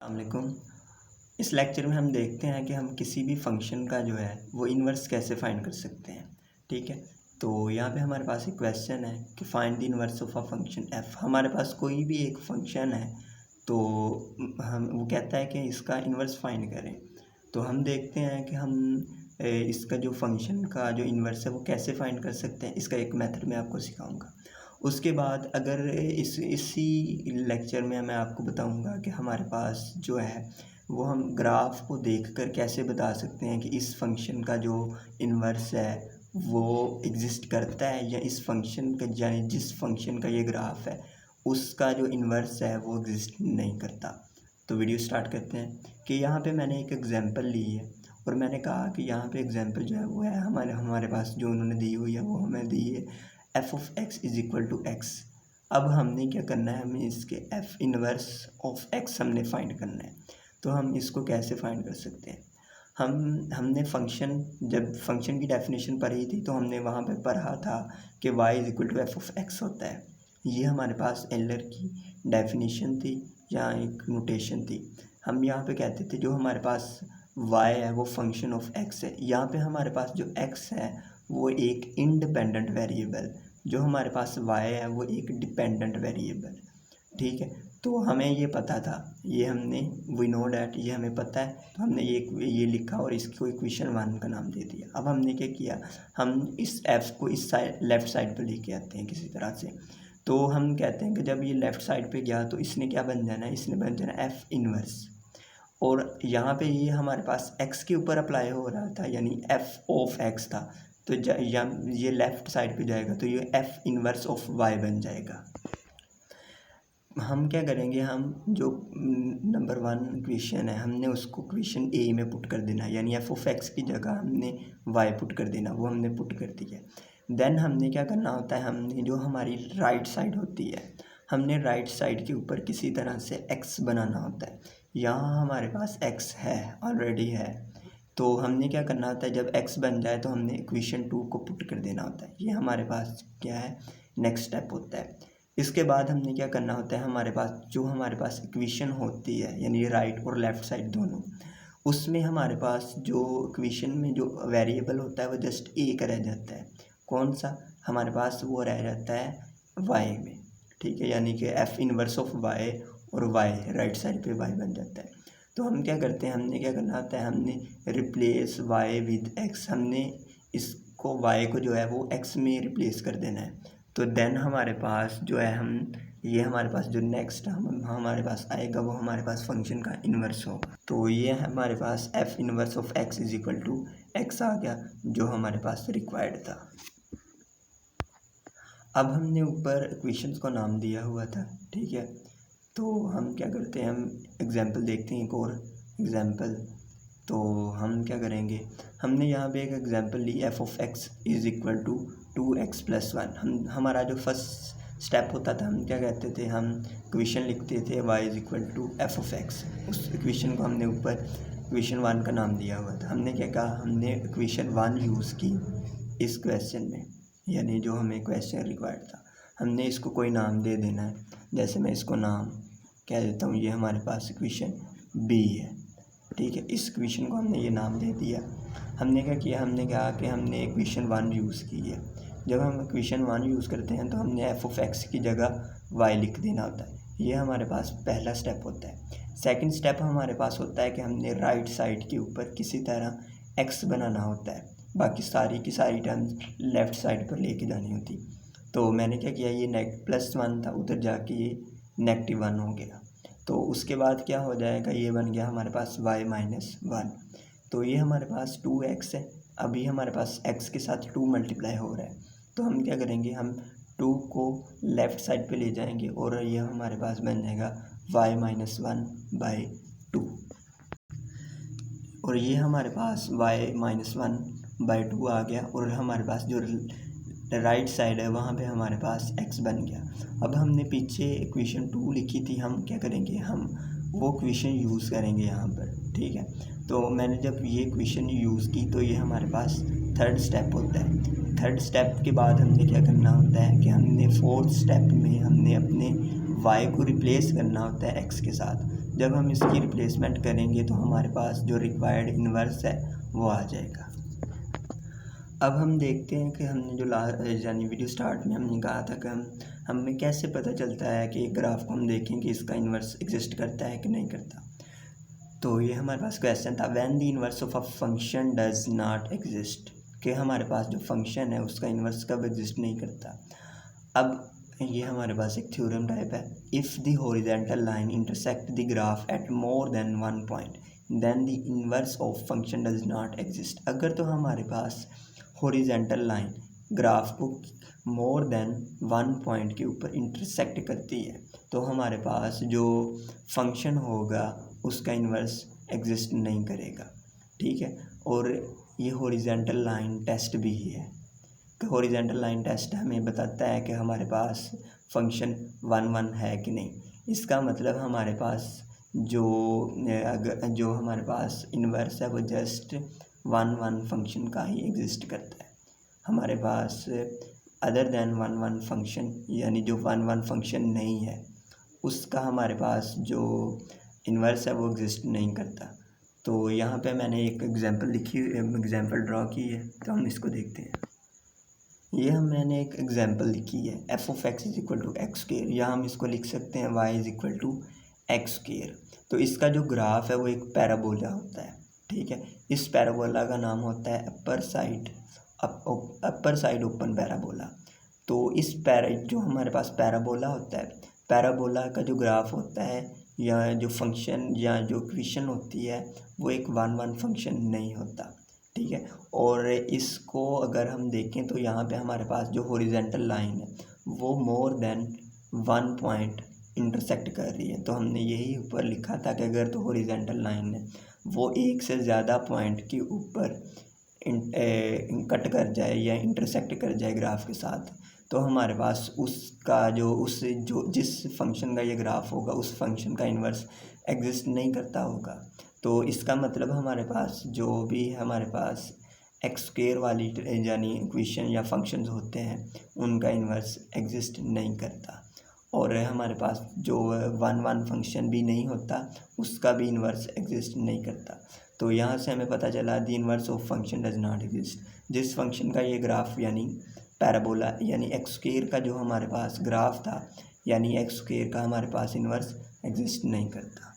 वालेकुम। इस लेक्चर में हम देखते हैं कि हम किसी भी फंक्शन का जो है वो इन्वर्स कैसे फाइंड कर सकते हैं। ठीक है, तो यहाँ पे हमारे पास एक क्वेश्चन है कि find the inverse of a function F. हमारे पास कोई भी एक फंक्शन है तो हम वो कहता है कि इसका इन्वर्स फाइंड करें। तो हम देखते हैं कि हम इसका जो फंक्शन का जो इन्वर्स है वो कैसे फाइंड कर सकते हैं। इसका एक मेथड मैं आपको सिखाऊंगा। उसके बाद अगर इसी लेक्चर में मैं आपको बताऊंगा कि हमारे पास जो है वो हम ग्राफ को देखकर कैसे बता सकते हैं कि इस फंक्शन का जो इन्वर्स है वो एग्जिस्ट करता है या इस फंक्शन का यानी जिस फंक्शन का ये ग्राफ है उसका जो इन्वर्स है वो एग्जिस्ट नहीं करता। तो वीडियो स्टार्ट करते हैं कि यहाँ पे मैंने एक एग्जांपल ली है और मैंने कहा कि यहाँ पे एग्जांपल जो है वो है हमारे पास जो उन्होंने दी हुई है वो हमें दी है f of x is equal to x. अब हमने क्या करना है, हमें इसके एफ इनवर्स ऑफ एक्स हमने फाइंड करना है। तो हम इसको कैसे फाइंड कर सकते हैं, हमने जब फंक्शन की डेफिनेशन पढ़ी थी तो हमने वहाँ पे पढ़ा था कि y is equal to f of x होता है। ये हमारे पास एलर की डेफिनेशन थी या एक नोटेशन थी। हम यहाँ पे कहते थे जो हमारे पास y है वो फंक्शन ऑफ x है। यहाँ पे हमारे पास जो x है वो एक इंडिपेंडेंट वेरिएबल, जो हमारे पास y है वो एक डिपेंडेंट वेरिएबल। ठीक है, तो हमें ये पता था, ये हमने वी नो डैट, ये हमें पता है, तो हमने ये लिखा और इसको इक्वेशन 1 का नाम दे दिया। अब हमने क्या किया, हम इस f को इस साइड लेफ़्ट साइड पर लेके आते हैं किसी तरह से। तो हम कहते हैं कि जब ये लेफ़्ट साइड पे गया तो इसने क्या बन जाना है, इसने बन जाना एफ इनवर्स। और यहाँ पे ये हमारे पास x के ऊपर अप्लाई हो रहा था यानी एफ ऑफ x था, तो ये लेफ़्ट साइड पे जाएगा तो ये एफ इनवर्स ऑफ y बन जाएगा। हम क्या करेंगे, हम जो नंबर 1 इक्वेशन है हमने उसको इक्वेशन ए में पुट कर देना, यानी एफ ऑफ एक्स की जगह हमने वाई पुट कर देना, वो हमने पुट कर दिया। देन हमने क्या करना होता है, हमने जो हमारी राइट साइड होती है हमने राइट साइड के ऊपर किसी तरह से एक्स बनाना होता है। यहाँ हमारे पास एक्स है, ऑलरेडी है, तो हमने क्या करना होता है, जब x बन जाए तो हमने इक्वेशन 2 को पुट कर देना होता है। ये हमारे पास क्या है, नेक्स्ट स्टेप होता है। इसके बाद हमने क्या करना होता है, हमारे पास इक्वेशन होती है यानी राइट और लेफ़्ट साइड दोनों, उसमें हमारे पास जो इक्वेशन में जो वेरिएबल होता है वो जस्ट एक रह जाता है। कौन सा, हमारे पास वो रह जाता है y में। ठीक है, यानी कि एफ इनवर्स ऑफ y और y राइट साइड पे y बन जाता है। तो हम क्या करते हैं, हमने क्या करना होता है, हमने रिप्लेस y विद x, हमने इसको y को जो है वो x में रिप्लेस कर देना है। तो देन हमारे पास जो है ये हमारे पास जो नेक्स्ट हमारे पास आएगा वो हमारे पास फंक्शन का इन्वर्स होगा। तो ये हमारे पास F inverse of x is equal to X आ गया, जो हमारे पास रिक्वायर्ड था। अब हमने ऊपर इक्वेशंस को नाम दिया हुआ था। ठीक है, तो हम क्या करते हैं, हम एग्जांपल देखते हैं, एक और एग्जांपल। तो हम क्या करेंगे, हमने यहाँ पे एक एग्जांपल ली, f of x is equal to 2x + 1। हमारा जो फर्स्ट स्टेप होता था, हम क्या कहते थे, हम इक्वेशन लिखते थे y is equal to f of x. उस इक्वेशन को हमने ऊपर इक्वेशन 1 का नाम दिया हुआ था। हमने क्या कहा, हमने इक्वेशन 1 यूज़ की इस क्वेश्चन में, यानी जो हमें क्वेश्चन रिक्वायर्ड था। हमने इसको कोई नाम दे देना है, जैसे मैं इसको नाम कह देता हूँ, ये हमारे पास इक्वेशन b है। ठीक है, इस इक्वेशन को हमने ये नाम दे दिया। हमने क्या किया, हमने कहा कि हमने इक्वेशन 1 यूज़ की है। जब हम इक्वेशन 1 यूज़ करते हैं तो हमने एफ ऑफ एक्स की जगह y लिख देना होता है। ये हमारे पास पहला स्टेप होता है। सेकंड स्टेप हमारे पास होता है कि हमने राइट साइड के ऊपर किसी तरह x बनाना होता है, बाकी सारी की सारी टर्म्स लेफ़्ट साइड पर लेके जानी होती। तो मैंने क्या किया, ये +1 था, उधर जाके ये -1 हो गया। तो उसके बाद क्या हो जाएगा, ये बन गया हमारे पास y - 1। तो ये हमारे पास 2x है, अभी हमारे पास x के साथ 2 मल्टीप्लाई हो रहा है। तो हम क्या करेंगे, हम 2 को लेफ़्ट साइड पे ले जाएंगे और ये हमारे पास बन जाएगा y - 1/2। और ये हमारे पास y - 1/2 आ गया और हमारे पास जो राइट साइड है वहाँ पे हमारे पास x बन गया। अब हमने पीछे इक्वेशन 2 लिखी थी, हम क्या करेंगे, हम वो इक्वेशन यूज़ करेंगे यहाँ पर। ठीक है, तो मैंने जब ये इक्वेशन यूज़ की तो ये हमारे पास थर्ड स्टेप होता है। थर्ड स्टेप के बाद हमने क्या करना होता है कि हमने फोर्थ स्टेप में हमने अपने y को रिप्लेस करना होता है x के साथ। जब हम इसकी रिप्लेसमेंट करेंगे तो हमारे पास जो रिक्वायर्ड इन्वर्स है वो आ जाएगा। अब हम देखते हैं कि हमने जो यानी वीडियो स्टार्ट में हमने कहा था कि हमें कैसे पता चलता है कि एक ग्राफ को हम देखें कि इसका इन्वर्स एग्जिस्ट करता है कि नहीं करता। तो ये हमारे पास क्वेश्चन था, when the inverse of a function does not exist, कि हमारे पास जो फंक्शन है उसका इन्वर्स कब एग्जिस्ट नहीं करता। अब ये हमारे पास एक थ्योरम टाइप है, if the horizontal line intersect the graph at more than one point then the inverse of function does not exist. अगर तो हमारे पास हॉरिजॉन्टल लाइन ग्राफ को मोर देन वन पॉइंट के ऊपर इंटरसेक्ट करती है तो हमारे पास जो फंक्शन होगा उसका इन्वर्स एग्जिस्ट नहीं करेगा, ठीक है। और ये हॉरिजॉन्टल लाइन टेस्ट भी है कि हॉरिजॉन्टल लाइन टेस्ट हमें बताता है कि हमारे पास फंक्शन वन है कि नहीं। इसका मतलब हमारे पास जो हमारे पास इन्वर्स है वो जस्ट वन फंक्शन का ही एग्जिस्ट करता है। हमारे पास अदर देन वन फंक्शन यानी जो वन फंक्शन नहीं है उसका हमारे पास जो इन्वर्स है वो एग्जिस्ट नहीं करता। तो यहाँ पे मैंने एक एग्जांपल ड्रॉ की है, तो हम इसको देखते हैं। मैंने एक एग्जांपल लिखी है, f of x is equal to x square, या हम इसको लिख सकते हैं y is equal to x square. तो इसका जो ग्राफ है वो एक पैराबोला होता है, ठीक है। इस पैराबोला का नाम होता है अपर साइड ओपन पैराबोला। तो जो हमारे पास पैराबोला होता है, पैराबोला का जो ग्राफ होता है या जो फंक्शन या जो इक्वेशन होती है वो एक वन फंक्शन नहीं होता, ठीक है। और इसको अगर हम देखें तो यहाँ पे हमारे पास जो हॉरिजॉन्टल लाइन है वो मोर देन वन पॉइंट इंटरसेक्ट कर रही है। तो हमने यही ऊपर लिखा था कि अगर तो हॉरिजॉन्टल लाइन है वो एक से ज़्यादा पॉइंट के ऊपर कट कर जाए या इंटरसेक्ट कर जाए ग्राफ के साथ तो हमारे पास जिस फंक्शन का ये ग्राफ होगा उस फंक्शन का इन्वर्स एग्जिस्ट नहीं करता होगा। तो इसका मतलब हमारे पास जो भी हमारे पास एक्स स्क्वायर वाली यानी इक्वेशन या फंक्शंस होते हैं उनका इन्वर्स एग्जिस्ट नहीं करता। और हमारे पास जो वन फंक्शन भी नहीं होता उसका भी इन्वर्स एग्जिस्ट नहीं करता। तो यहाँ से हमें पता चला the inverse of function does not exist. जिस फंक्शन का ये ग्राफ यानी पैराबोला यानी एक्स स्क्वायर का जो हमारे पास ग्राफ था यानी एक्स स्क्वायर का हमारे पास इन्वर्स एग्जिस्ट नहीं करता।